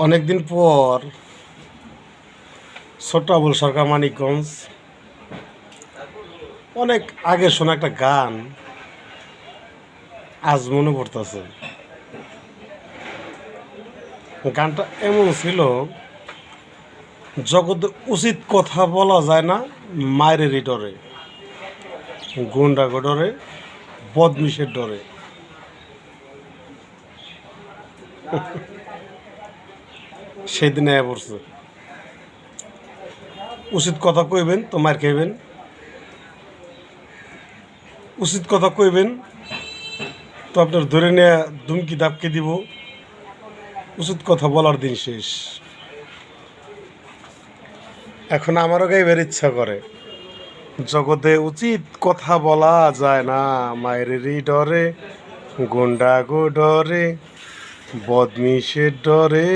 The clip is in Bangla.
অনেকদিন পর ছোট্ট আবুল সরকার মানিকগঞ্জ অনেক আগে শোনা একটা গান আজ মনে পড়তেছে। গানটা এমন ছিল, জগতে উচিত কথা বলা যায় না মায়ের ডরে, গুন্ডা ডরে, বদমিশের ডরে। সেদিন আয়া পড়ছে, উচিত কথা কইবেন তো মার খাইবেন, উচিত কথা কইবেন তো আপনার ধরে নিয়ে ধুমকি ধাপকে দিব। উচিত কথা বলার দিন শেষ। এখন আমারও গাইবার ইচ্ছা করে, জগতে উচিত কথা বলা যায় না মায়েরই ডরে, গুন্ডা গো ডরে, বদমিশের ডরে।